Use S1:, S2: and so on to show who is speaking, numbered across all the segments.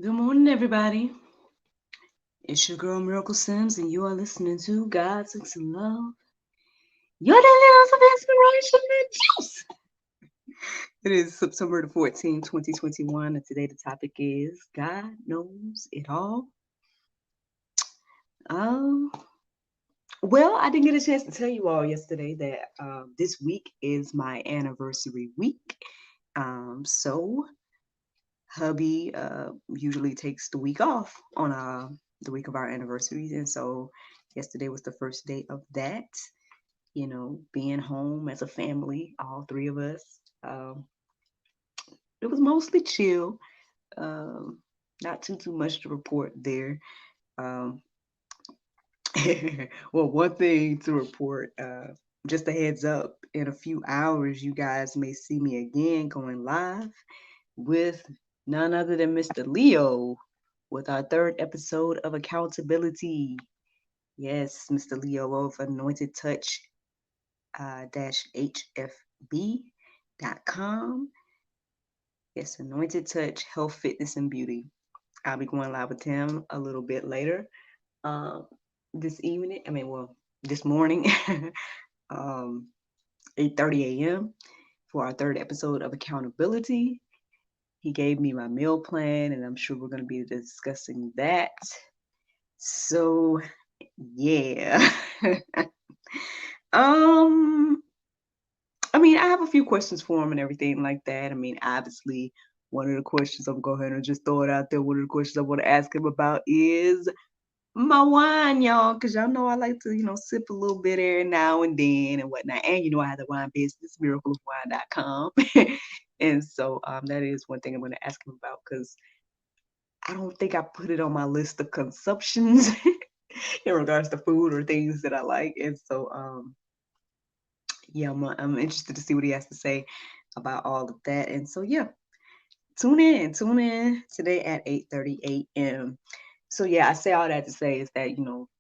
S1: Good morning, everybody. It's your girl Miracle Sims, and you are listening to God Sex and Love. Your daily dose of inspiration and juice. It is September the 14th, 2021, and today the topic is God knows it all. Um, well, I didn't get a chance to tell you all yesterday that this week is my anniversary week. So hubby usually takes the week off on the week of our anniversaries, and so yesterday was the first day of that. Being home as a family, all three of us. Um, it was mostly chill. Um, Not too much to report there. Um, well, one thing to report. Just a heads up. In a few hours, you guys may see me again going live with none other than Mr. Leo with our third episode of Accountability. Yes, Mr. Leo of Anointed Touch HFB.com. Yes, Anointed Touch Health, Fitness, and Beauty. I'll be going live with him a little bit later this evening. This morning, um, 8:30 a.m. for our third episode of Accountability. He gave me my meal plan, and I'm sure we're going to be discussing that. So, yeah. um, I have a few questions for him and everything like that. Obviously, one of the questions I'm going to go ahead and just throw it out there. One of the questions I want to ask him about is my wine, y'all, because y'all know I like to, sip a little bit every now and then and whatnot. And I have the wine business, miracleofwine.com. And so that is one thing I'm going to ask him about because I don't think I put it on my list of consumptions in regards to food or things that I like. And so, yeah, I'm interested to see what he has to say about all of that. And so, yeah, tune in today at 8:30 a.m. So, yeah, I say all that to say is that,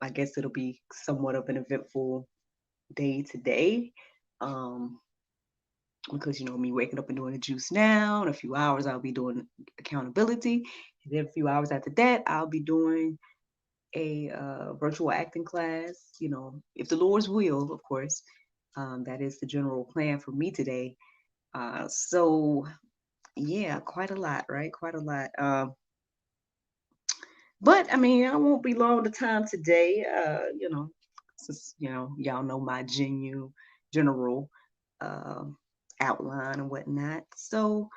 S1: I guess it'll be somewhat of an eventful day today. Um, because, me waking up and doing the juice now, in a few hours, I'll be doing accountability. And then a few hours after that, I'll be doing a virtual acting class, if the Lord's will, of course. That is the general plan for me today. So, yeah, quite a lot, right? Quite a lot. But I won't be long the time today. Since, y'all know my general uh, outline and whatnot. So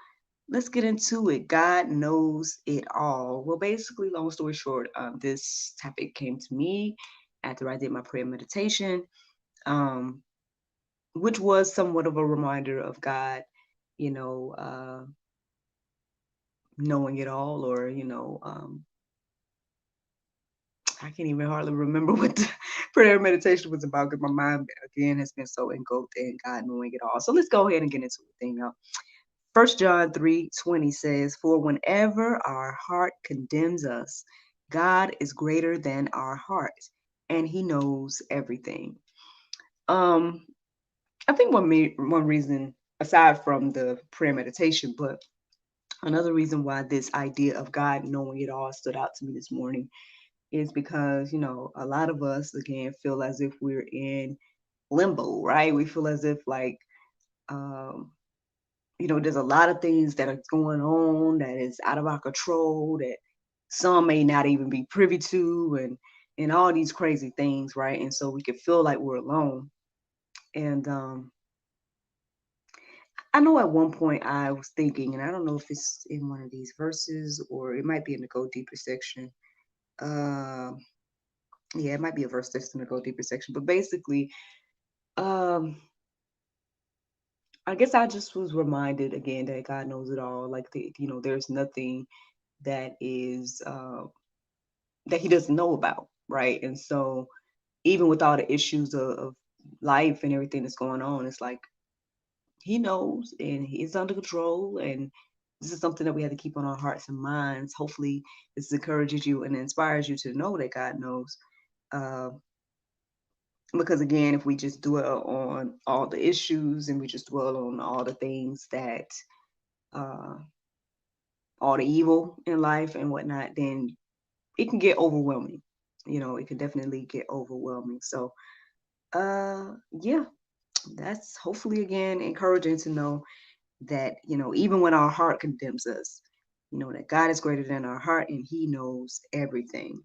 S1: let's get into it. God knows it all. Well, basically, long story short, this topic came to me after I did my prayer meditation, um, which was somewhat of a reminder of God, you know, uh, knowing it all, or I can't even hardly remember what the prayer meditation was about because my mind again has been so engulfed in God knowing it all. So let's go ahead and get into the thing now. 1 John 3:20 says, "For whenever our heart condemns us, God is greater than our heart, and He knows everything." Um, I think one reason, aside from the prayer meditation, but another reason why this idea of God knowing it all stood out to me this morning is because a lot of us again feel as if we're in limbo, right? We feel as if like um, there's a lot of things that are going on that is out of our control that some may not even be privy to, and all these crazy things, right? And so we can feel like we're alone. And I know at one point I was thinking, and I don't know if it's in one of these verses or it might be in the Go Deeper section. Um, yeah, it might be a verse that's in the Go Deeper section, but basically, um, I guess I just was reminded again that God knows it all. Like there's nothing that is that He doesn't know about, right? And so even with all the issues of life and everything that's going on, it's like He knows and He's under control. And this is something that we have to keep on our hearts and minds. Hopefully, this encourages you and inspires you to know that God knows. Uh, because again, if we just dwell on all the issues and we just dwell on all the things that uh, all the evil in life and whatnot, then it can get overwhelming. It can definitely get overwhelming. So, yeah, that's hopefully again encouraging to know that, even when our heart condemns us, that God is greater than our heart and he knows everything.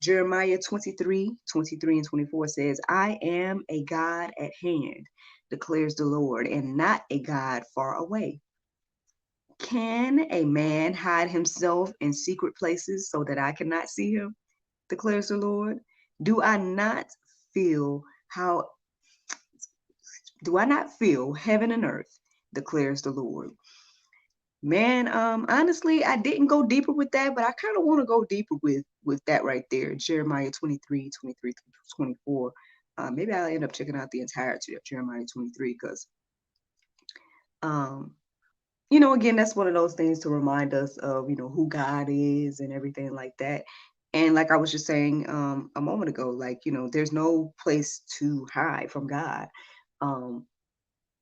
S1: Jeremiah 23 and 24 says, I am a God at hand, declares the Lord, and not a God far away. Can a man hide himself in secret places so that I cannot see him? Declares the Lord. Do I not feel how do I not feel heaven and earth? Declares the Lord. Man, honestly, I didn't go deeper with that, but I kind of want to go deeper with that right there. Jeremiah 23 through 24. Maybe I'll end up checking out the entirety of Jeremiah 23 because um again, that's one of those things to remind us of, who God is and everything like that. And like I was just saying a moment ago, like, there's no place to hide from God. Um,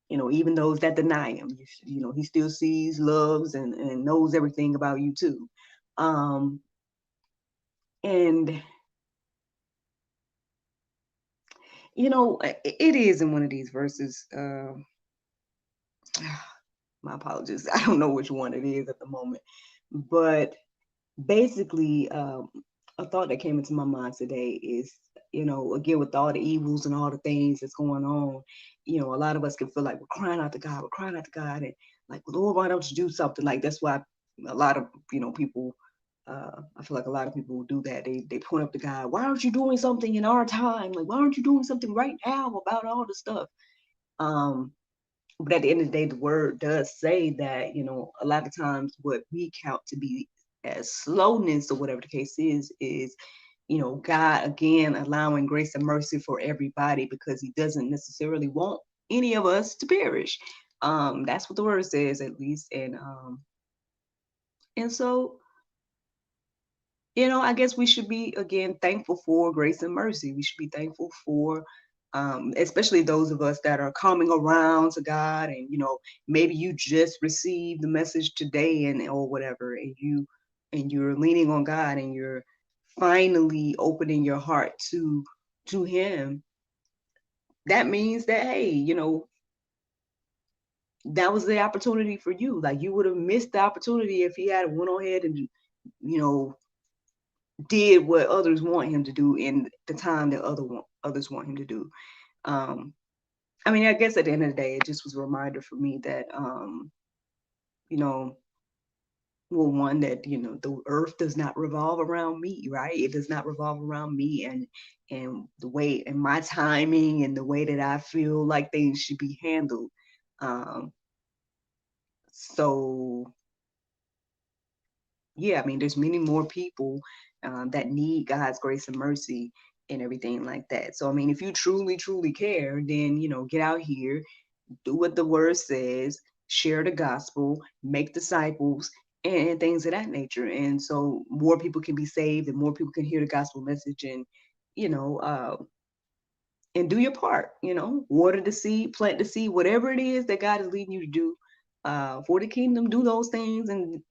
S1: even those that deny him, he still sees, loves, and knows everything about you too. Um, and, it is in one of these verses. My apologies. I don't know which one it is at the moment, but basically, a thought that came into my mind today is, again, with all the evils and all the things that's going on, a lot of us can feel like we're crying out to God, and like, Lord, why don't you do something? Like, that's why a lot of, people, I feel like a lot of people will do that. They point up to God, why aren't you doing something in our time? Like, why aren't you doing something right now about all the stuff? Um, but at the end of the day, the word does say that, a lot of times what we count to be as slowness or whatever the case is, God again allowing grace and mercy for everybody because he doesn't necessarily want any of us to perish. That's what the word says at least. And so, I guess we should be again thankful for grace and mercy. We should be thankful for especially those of us that are coming around to God, and maybe you just received the message today or whatever, and you're leaning on God and you're finally opening your heart to him. That means that, hey, that was the opportunity for you. Like, you would have missed the opportunity if he had went on ahead and you know did what others want him to do in the time that others want him to do. Um, I mean, I guess at the end of the day, it just was a reminder for me that, you know, well, one, that, the earth does not revolve around me, right? It does not revolve around me and the way and my timing and the way that I feel like things should be handled. Um, so yeah, I mean, there's many more people that need God's grace and mercy and everything like that. So, I mean, if you truly, truly care, then, get out here, do what the word says, share the gospel, make disciples, and things of that nature. And so more people can be saved and more people can hear the gospel message you know, uh, and do your part, water the seed, plant the seed, whatever it is that God is leading you to do for the kingdom, do those things. And,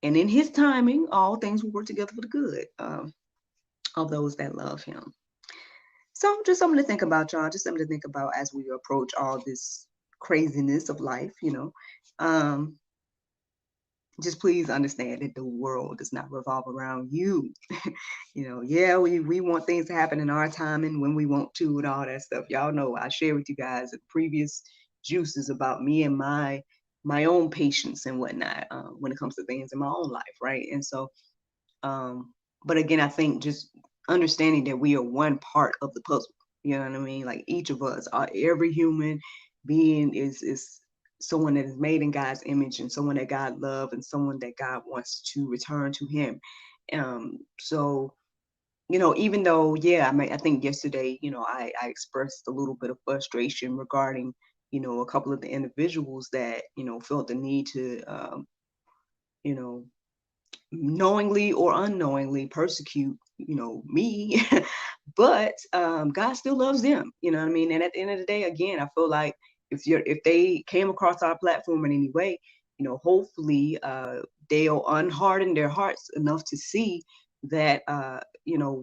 S1: and in his timing, all things will work together for the good of those that love him. So just something to think about, y'all. Just something to think about as we approach all this craziness of life, Um, just please understand that the world does not revolve around you. Yeah, we want things to happen in our time and when we want to and all that stuff. Y'all know I share with you guys the previous juices about me and my own patience and whatnot when it comes to things in my own life, right? And so but again, I think just understanding that we are one part of the puzzle. You know what I mean? Like, each of us, every human being is someone that is made in God's image and someone that God loves and someone that God wants to return to him. So, even though, yeah, I think yesterday, I expressed a little bit of frustration regarding, a couple of the individuals that, felt the need to, you know, knowingly or unknowingly persecute, me. But God still loves them. You know what I mean? And at the end of the day, again, I feel like if they came across our platform in any way, hopefully they'll unharden their hearts enough to see that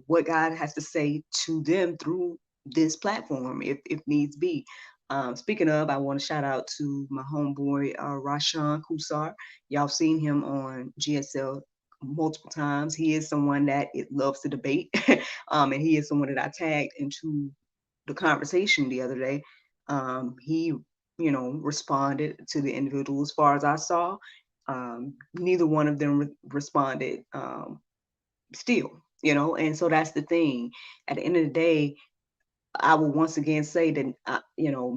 S1: what God has to say to them through this platform, if needs be. Speaking of, I want to shout out to my homeboy Rashawn Kusar. Y'all seen him on GSL multiple times. He is someone that it loves to debate, and he is someone that I tagged into the conversation the other day. He, responded to the individual. As far as I saw, neither one of them responded still, and so that's the thing. At the end of the day, I will once again say that,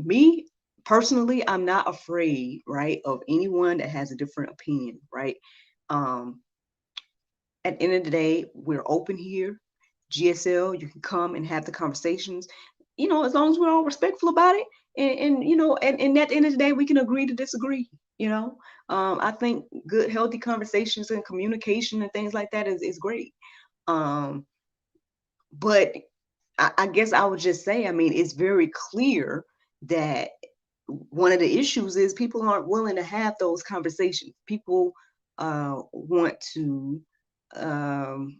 S1: me personally, I'm not afraid, right, of anyone that has a different opinion, right? Um, at the end of the day, we're open here. GSL, you can come and have the conversations, as long as we're all respectful about it. And at the end of the day, we can agree to disagree, you know. I think good, healthy conversations and communication and things like that is great. Um, but I guess I would just say, I mean, it's very clear that one of the issues is people aren't willing to have those conversations. People want to, um,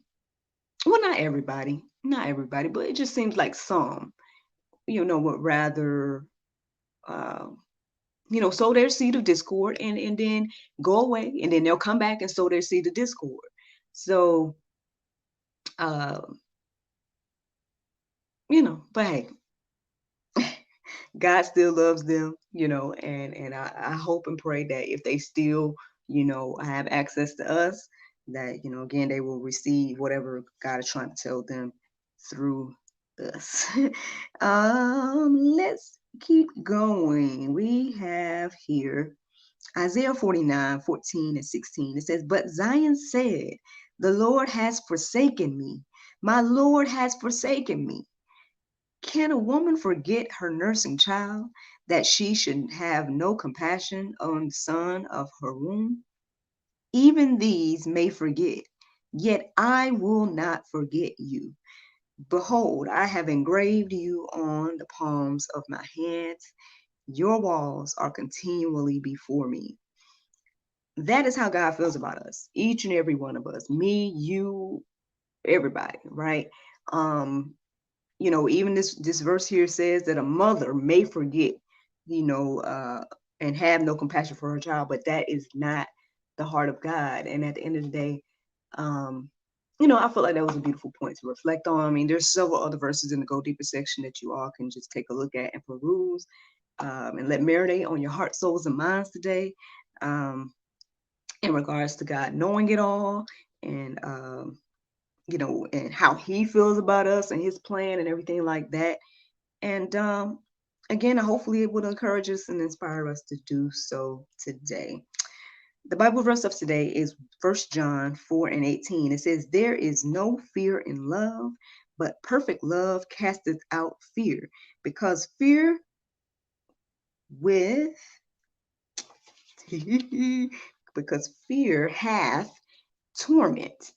S1: well, not everybody, but it just seems like some, would rather, uh, sow their seed of discord and then go away, and then they'll come back and sow their seed of discord. So, uh, but hey, God still loves them, and I hope and pray that if they still, have access to us, that, again, they will receive whatever God is trying to tell them through us. Let's keep going. We have here Isaiah 49:14 and 16. It says, "But Zion said, the Lord has forsaken me. My Lord has forsaken me. Can a woman forget her nursing child, that she should have no compassion on the son of her womb? Even these may forget, yet I will not forget you. Behold, I have engraved you on the palms of my hands. Your walls are continually before me." That is how God feels about us, each and every one of us, me, you, everybody, right? Um, even this verse here says that a mother may forget, you know, uh, and have no compassion for her child, but that is not the heart of God. And at the end of the day, um, I feel like that was a beautiful point to reflect on. I mean, there's several other verses in the Go Deeper section that you all can just take a look at and peruse, and let marinate on your heart, souls, and minds today, in regards to God knowing it all, and and how He feels about us and His plan and everything like that. And again, hopefully it would encourage us and inspire us to do so today. The Bible verse of today is 1 John 4:18. It says, "There is no fear in love, but perfect love casteth out fear, because fear with because fear hath torment.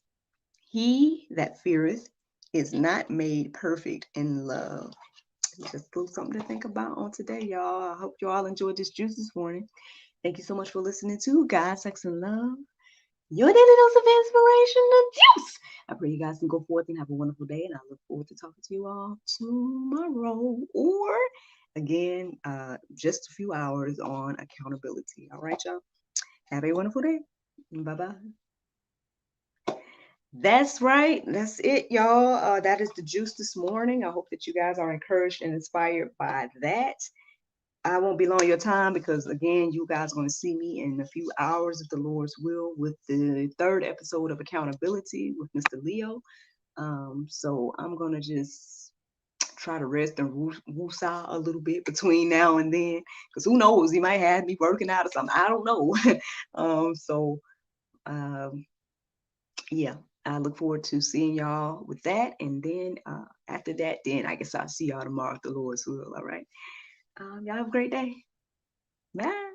S1: He that feareth is not made perfect in love." Just a little something to think about on today, y'all. I hope you all enjoyed this juice this morning. Thank you so much for listening to God, Sex, and Love, your daily dose of inspiration and juice. I pray you guys can go forth and have a wonderful day, and I look forward to talking to you all tomorrow, or again, just a few hours on accountability. All right, y'all. Have a wonderful day. Bye-bye. That's right. That's it, y'all. That is the juice this morning. I hope that you guys are encouraged and inspired by that. I won't be long your time because, again, you guys are going to see me in a few hours, if the Lord's will, with the third episode of Accountability with Mr. Leo. So I'm going to just try to rest and woosah a little bit between now and then, because who knows, he might have me working out or something. I don't know. So yeah, I look forward to seeing y'all with that. And then after that, then I guess I'll see y'all tomorrow if the Lord's will. All right. Y'all have a great day. Bye.